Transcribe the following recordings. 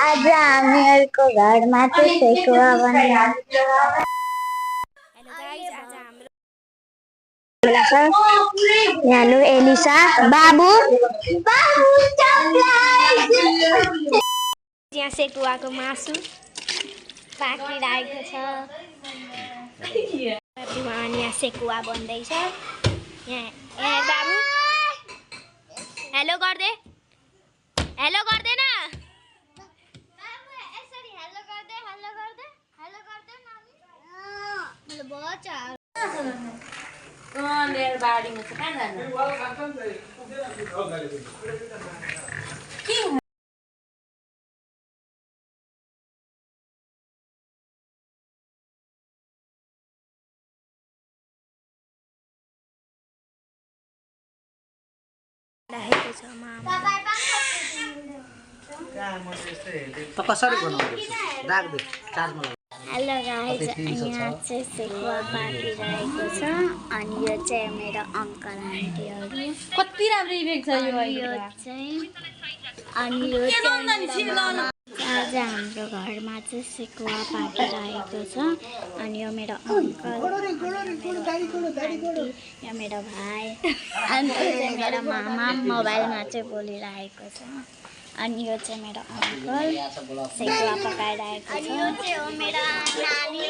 आज हामीहरूको घरमा चाहिँ सेकुवा बन्यो। हेलो एलिसा बाबु यहाँ सेकुवाको मासु पाकिरहेको छ अनि यहाँ सेकुवा बन्दैछ। यहाँ बाबु हेलो गर्दे हेलो गर्दैन यसरी हेलो गर्दे मतलब बहुत मेरो बारीमा चाहिँ कहाँ जानु राखेको छ मामा। त कसरी बनाउँदै राख दे चार्जमा लगा। हेलो गाइस, यहाँ चाहिँ सेकुवा पाकिरहेको छ अनि यो चाहिँ मेरो अङ्कल आन्टीहरू कति राम्रो इफेक्ट छ यो चाहिँ अनि यो आज हाम्रो घरमा चाहिँ सेकुवा पाकिरहेको छ अनि यो मेरो अङ्कल यो मेरो भाइ अनि यो चाहिँ मेरो मामा मोबाइलमा चाहिँ बोलिरहेको छ अनि यो चाहिँ मेरो अङ्कल सेकुवा पकाइरहेको छ। यो चाहिँ हो मेरो नानी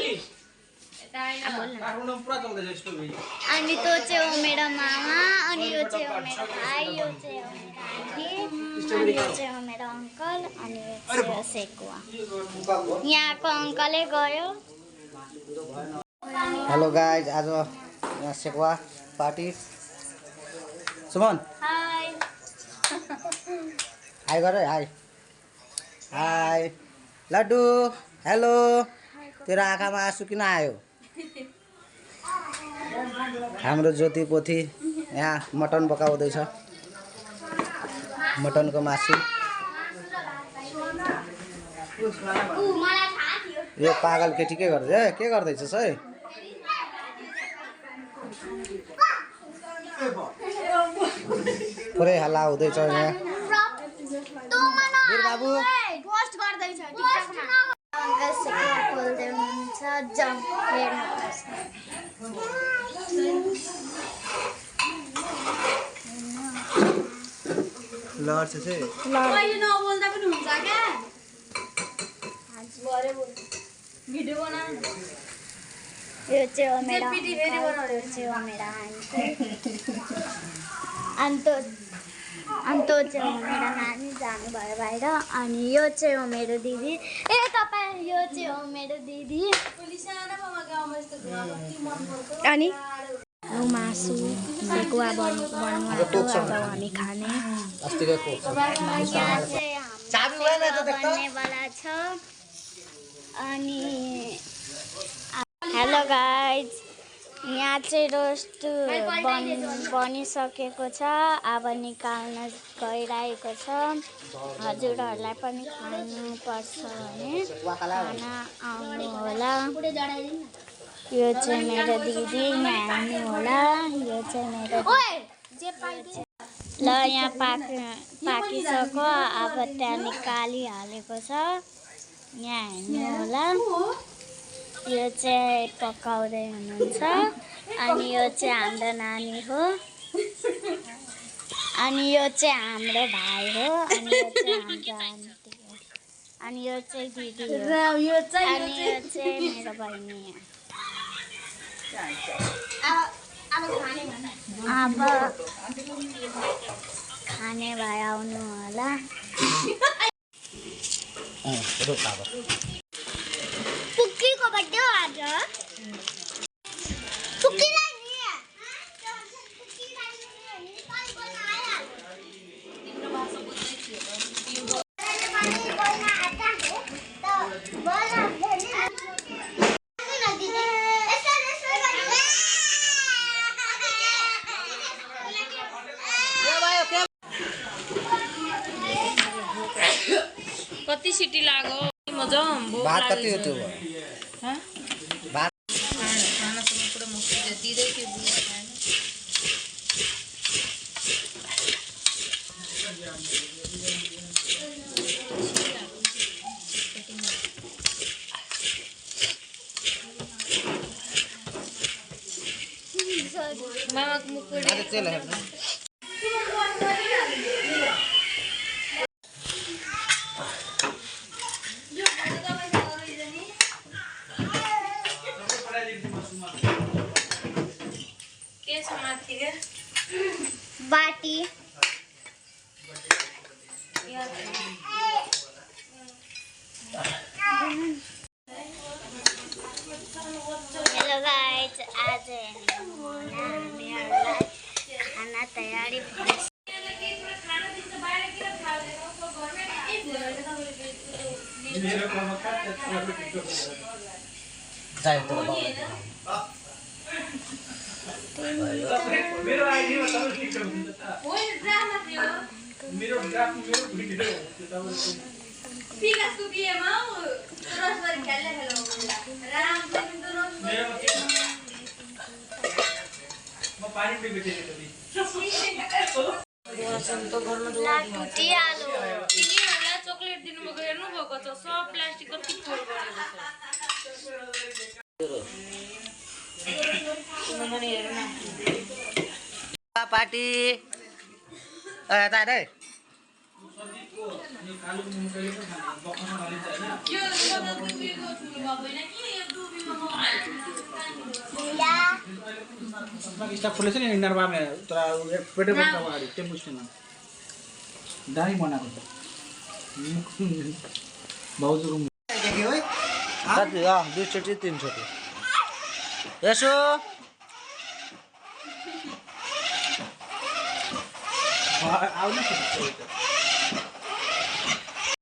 अनि त्यो चाहिँ हो मेरो मामा अनि यो चाहिँ हो मेरो भाइ यो चाहिँ हो मेरो आन्टी अनि यो चाहिँ हो मेरो अङ्कल अनि यो चाहिँ हो सेकुवा। यहाँको अङ्कलै गयो। हेलो गाइज, आज यहाँ सेकुवा पार्टी। सुमन हाय हाई गर हाई हाई लड्डु हेलो। तेरो आँखामा आँसु किन आयो? हाम्रो ज्योति पोथी यहाँ मटन पकाउँदैछ, मटनको मासु। यो पागल केटी के गर्दैछ? के गर्दैछस् है? पुरै हल्ला हुँदैछ यहाँ। बाबु अङ्कल सेकुवा खोल्दै हुनुहुन्छ जम्प हेर्नुपर्छ। लड्छ चाहिँ नबोल्दा पनि हुन्छ क्या भिडियो बनाउनु। यो चाहिँ हो मेरो यो चाहिँ हो मेरो अनि त्यो चाहिँ हो मेरो नानी जानुभयो बाहिर अनि यो चाहिँ हो मेरो दिदी। ए तपाईँ यो चाहिँ हो मेरो दिदी अनि मासु सेकुवा बन्नु अब हामी खाने बन्नेवाला छ। अनि हेलो गाइज, यहाँ चाहिँ रोस्ट बनिसकेको छ, अब निकाल्न गइरहेको छ। हजुरहरूलाई पनि खानुपर्छ भने खाना आउनु होला। यो चाहिँ मेरो दिदी यहाँ आउनु होला। यो चाहिँ मेरो ल यहाँ पाकिसक्यो, अब त्यहाँ निकालिहालेको छ, यहाँ हेर्नु होला। यो चाहिँ पकाउँदै हुनुहुन्छ अनि यो चाहिँ हाम्रो नानी हो अनि यो चाहिँ हाम्रो भाइ हो अनि यो चाहिँ हाम्रो आन्टी हो अनि यो चाहिँ दिदी हो अनि यो चाहिँ मेरो बहिनी हो। अब खाने भाइ आउनु होला। पुक्कीको बर्थडे हो आज। पुक्कीलाई नि कति सिटी लाग्यो मजा भात कति हो त्यो? भात खाना पुरा मुक्ति दिँदै थियो बुझ्नु आज तेल हेर्नु बाटी हेलो गाइस, आज हामीहरूलाई खाना तयारी भइसक्यो। लाटुटी आलु तिनीहरूलाई चोकलेट दिनुभएको हेर्नुभएको छ सब प्लास्टिक कति फोल्ड गरेको छ पार्टी यता रे स्टाफ फुलेछ नि इन्डरमा तर पेटे बन्छ अगाडि टेम्पो स्ट्यान्डमा दामी बनाएको छ भाउजूको देख्यो है कति 2 चोटि 3 चोटि यसो आउनु